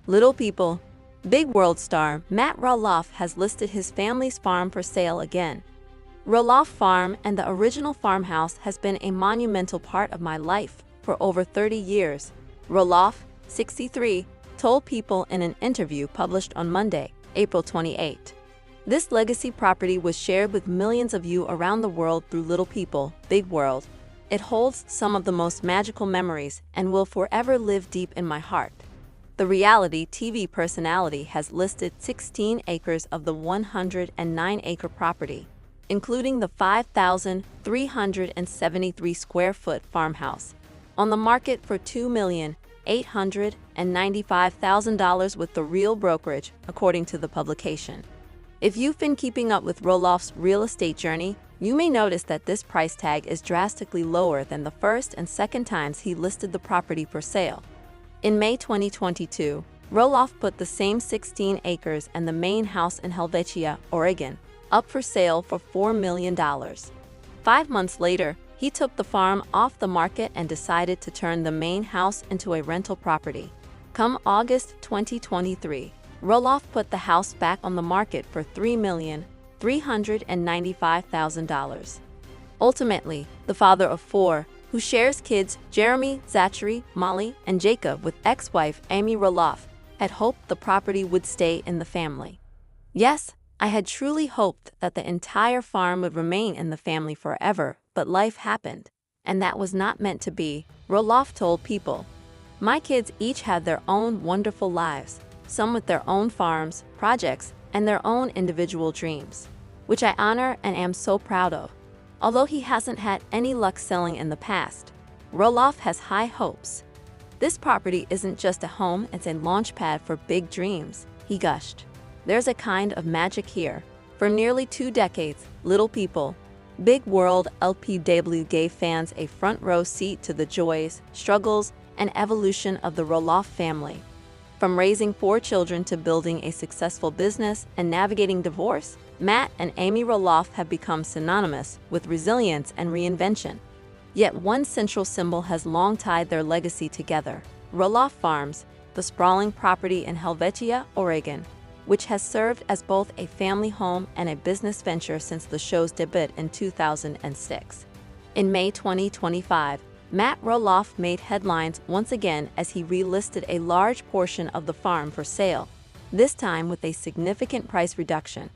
Little people. Big world star Matt Roloff has listed his family's farm for sale again. Roloff Farm and the original farmhouse has been a monumental part of my life for over 30 years, Roloff, 63, told People in an interview published on Monday, April 28. This legacy property was shared with millions of you around the world through Little People, Big World. It holds some of the most magical memories and will forever live deep in my heart. The reality TV personality has listed 16 acres of the 109-acre property, including the 5,373 square foot farmhouse, on the market for $2,895,000 with the real brokerage, according to the publication. If you've been keeping up with Roloff's real estate journey, you may notice that this price tag is drastically lower than the first and second times he listed the property for sale. In May 2022, Roloff put the same 16 acres and the main house in Helvetia, Oregon, up for sale for $4 million. 5 months later, he took the farm off the market and decided to turn the main house into a rental property. Come August 2023, Roloff put the house back on the market for $3,395,000. Ultimately, the father of 4, who shares kids Jeremy, Zachary, Molly, and Jacob with ex-wife Amy Roloff, had hoped the property would stay in the family. Yes, I had truly hoped that the entire farm would remain in the family forever, but life happened, and that was not meant to be, Roloff told People. My kids each have their own wonderful lives, some with their own farms, projects, and their own individual dreams, which I honor and am so proud of. Although he hasn't had any luck selling in the past, Roloff has high hopes. This property isn't just a home, it's a launchpad for big dreams, he gushed. There's a kind of magic here. For nearly 2 decades, Little People, Big World LPW gave fans a front row seat to the joys, struggles, and evolution of the Roloff family. From raising 4 children to building a successful business and navigating divorce, Matt and Amy Roloff have become synonymous with resilience and reinvention. Yet one central symbol has long tied their legacy together: Roloff Farms, the sprawling property in Helvetia, Oregon, which has served as both a family home and a business venture since the show's debut in 2006. In May 2025, Matt Roloff made headlines once again as he relisted a large portion of the farm for sale, this time with a significant price reduction.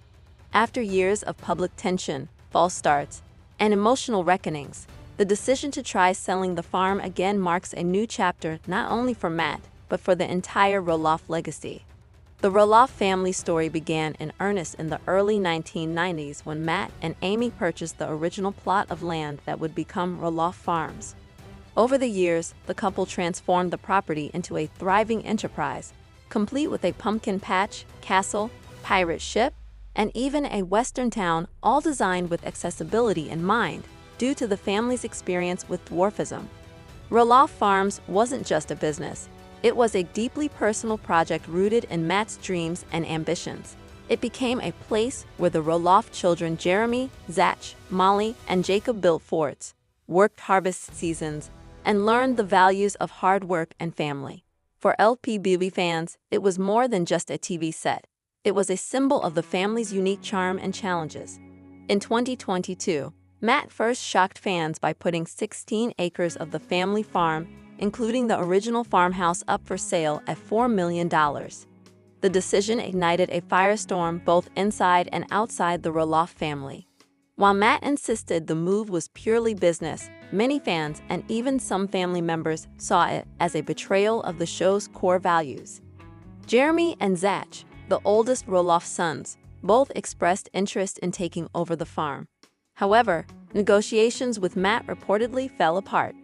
After years of public tension, false starts, and emotional reckonings, the decision to try selling the farm again marks a new chapter not only for Matt, but for the entire Roloff legacy. The Roloff family story began in earnest in the early 1990s when Matt and Amy purchased the original plot of land that would become Roloff Farms. Over the years, the couple transformed the property into a thriving enterprise, complete with a pumpkin patch, castle, pirate ship, and even a western town, all designed with accessibility in mind, due to the family's experience with dwarfism. Roloff Farms wasn't just a business. It was a deeply personal project rooted in Matt's dreams and ambitions. It became a place where the Roloff children Jeremy, Zach, Molly, and Jacob built forts, worked harvest seasons, and learned the values of hard work and family. For LPBB fans, it was more than just a TV set. It was a symbol of the family's unique charm and challenges. In 2022, Matt first shocked fans by putting 16 acres of the family farm, including the original farmhouse, up for sale at $4 million. The decision ignited a firestorm both inside and outside the Roloff family. While Matt insisted the move was purely business, many fans and even some family members saw it as a betrayal of the show's core values. Jeremy and Zach, the oldest Roloff sons, both expressed interest in taking over the farm. However, negotiations with Matt reportedly fell apart.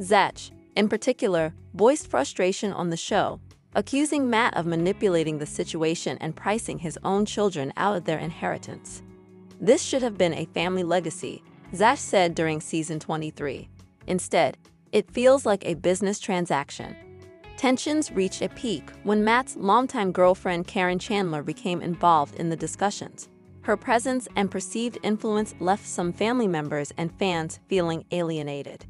Zach, in particular, voiced frustration on the show, accusing Matt of manipulating the situation and pricing his own children out of their inheritance. This should have been a family legacy, Zach said during season 23. Instead, it feels like a business transaction. Tensions reached a peak when Matt's longtime girlfriend Karen Chandler became involved in the discussions. Her presence and perceived influence left some family members and fans feeling alienated.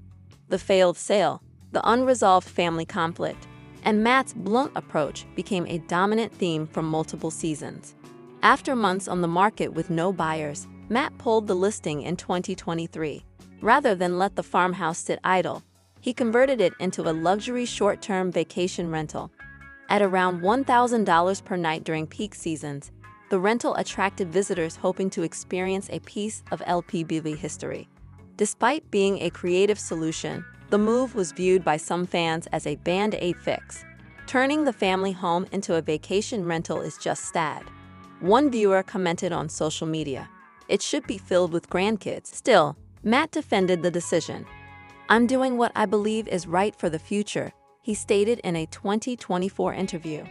The failed sale, the unresolved family conflict, and Matt's blunt approach became a dominant theme for multiple seasons. After months on the market with no buyers, Matt pulled the listing in 2023. Rather than let the farmhouse sit idle, he converted it into a luxury short-term vacation rental. At around $1,000 per night during peak seasons, the rental attracted visitors hoping to experience a piece of LPBV history. Despite being a creative solution, the move was viewed by some fans as a band-aid fix. Turning the family home into a vacation rental is just sad. One viewer commented on social media, "It should be filled with grandkids." Still, Matt defended the decision. "I'm doing what I believe is right for the future," he stated in a 2024 interview.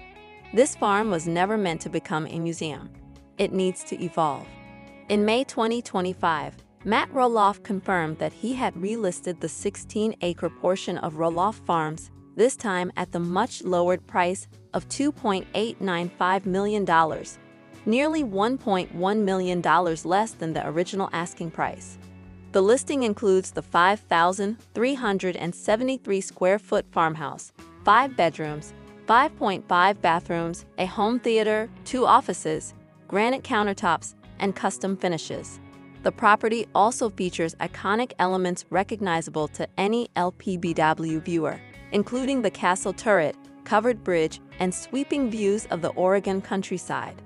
This farm was never meant to become a museum. It needs to evolve. In May 2025, Matt Roloff confirmed that he had relisted the 16-acre portion of Roloff Farms, this time at the much lowered price of $2.895 million, nearly $1.1 million less than the original asking price. The listing includes the 5,373 square foot farmhouse, 5 bedrooms, 5.5 bathrooms, a home theater, 2 offices, granite countertops, and custom finishes. The property also features iconic elements recognizable to any LPBW viewer, including the castle turret, covered bridge, and sweeping views of the Oregon countryside.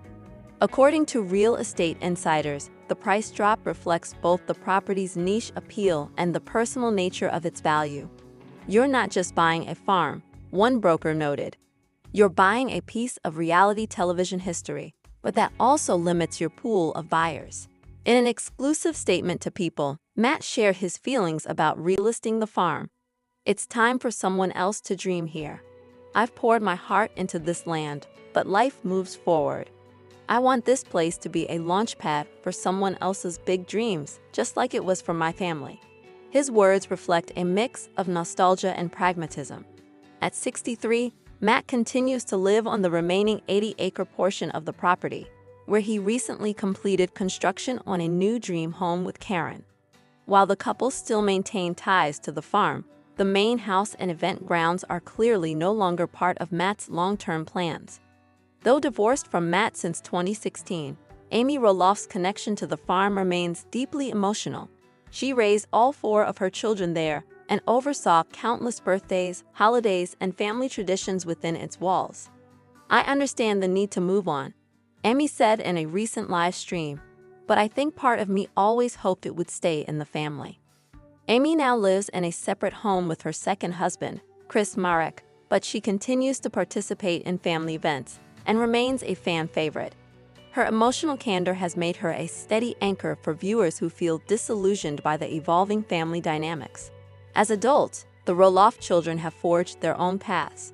According to real estate insiders, the price drop reflects both the property's niche appeal and the personal nature of its value. "You're not just buying a farm," one broker noted. "You're buying a piece of reality television history, but that also limits your pool of buyers." In an exclusive statement to People, Matt shared his feelings about relisting the farm. "It's time for someone else to dream here. I've poured my heart into this land, but life moves forward. I want this place to be a launchpad for someone else's big dreams, just like it was for my family." His words reflect a mix of nostalgia and pragmatism. At 63, Matt continues to live on the remaining 80-acre portion of the property, where he recently completed construction on a new dream home with Karen. While the couple still maintain ties to the farm, the main house and event grounds are clearly no longer part of Matt's long-term plans. Though divorced from Matt since 2016, Amy Roloff's connection to the farm remains deeply emotional. She raised all 4 of her children there and oversaw countless birthdays, holidays, and family traditions within its walls. "I understand the need to move on," Amy said in a recent live stream, "but I think part of me always hoped it would stay in the family." Amy now lives in a separate home with her second husband, Chris Marek, but she continues to participate in family events and remains a fan favorite. Her emotional candor has made her a steady anchor for viewers who feel disillusioned by the evolving family dynamics. As adults, the Roloff children have forged their own paths.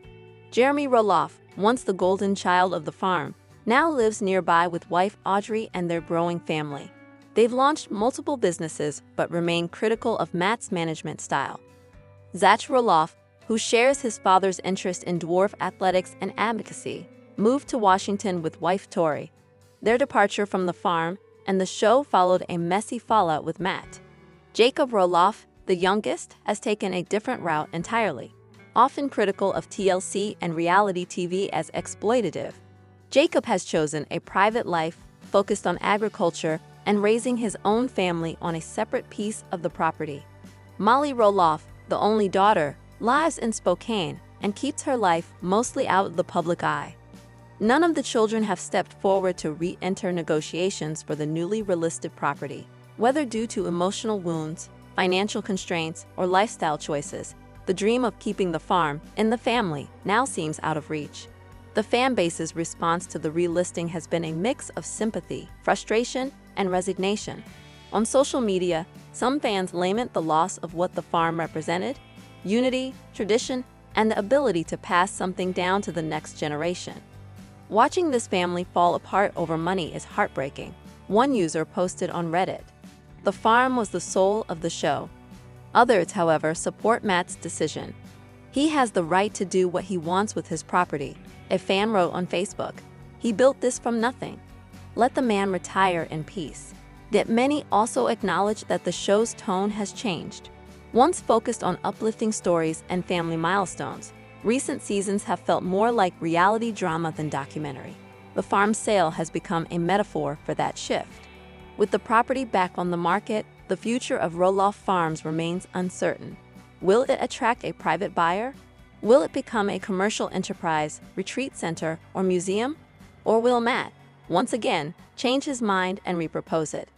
Jeremy Roloff, once the golden child of the farm, now lives nearby with wife Audrey and their growing family. They've launched multiple businesses but remain critical of Matt's management style. Zach Roloff, who shares his father's interest in dwarf athletics and advocacy, moved to Washington with wife Tori. Their departure from the farm and the show followed a messy fallout with Matt. Jacob Roloff, the youngest, has taken a different route entirely. Often critical of TLC and reality TV as exploitative, Jacob has chosen a private life focused on agriculture and raising his own family on a separate piece of the property. Molly Roloff, the only daughter, lives in Spokane and keeps her life mostly out of the public eye. None of the children have stepped forward to re-enter negotiations for the newly relisted property. Whether due to emotional wounds, financial constraints, or lifestyle choices, the dream of keeping the farm in the family now seems out of reach. The fan base's response to the relisting has been a mix of sympathy, frustration, and resignation. On social media, some fans lament the loss of what the farm represented: unity, tradition, and the ability to pass something down to the next generation. Watching this family fall apart over money is heartbreaking, one user posted on Reddit. The farm was the soul of the show. Others, however, support Matt's decision. He has the right to do what he wants with his property, a fan wrote on Facebook. He built this from nothing. Let the man retire in peace. Yet many also acknowledge that the show's tone has changed. Once focused on uplifting stories and family milestones, Recent seasons have felt more like reality drama than documentary. The farm sale has become a metaphor for that shift. With the property back on the market, the future of Roloff Farms remains uncertain. Will it attract a private buyer? Will it become a commercial enterprise, retreat center, or museum? Or will Matt, once again, change his mind and repurpose it?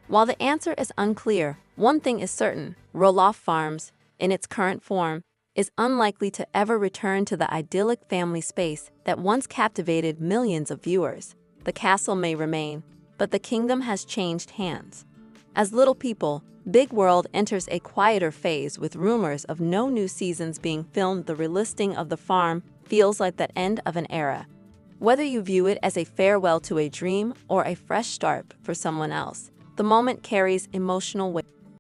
While the answer is unclear, one thing is certain: Roloff Farms, in its current form, is unlikely to ever return to the idyllic family space that once captivated millions of viewers. The castle may remain, but the kingdom has changed hands. As Little People, Big World enters a quieter phase with rumors of no new seasons being filmed. The relisting of the farm feels like the end of an era. Whether you view it as a farewell to a dream or a fresh start for someone else, the moment carries emotional weight.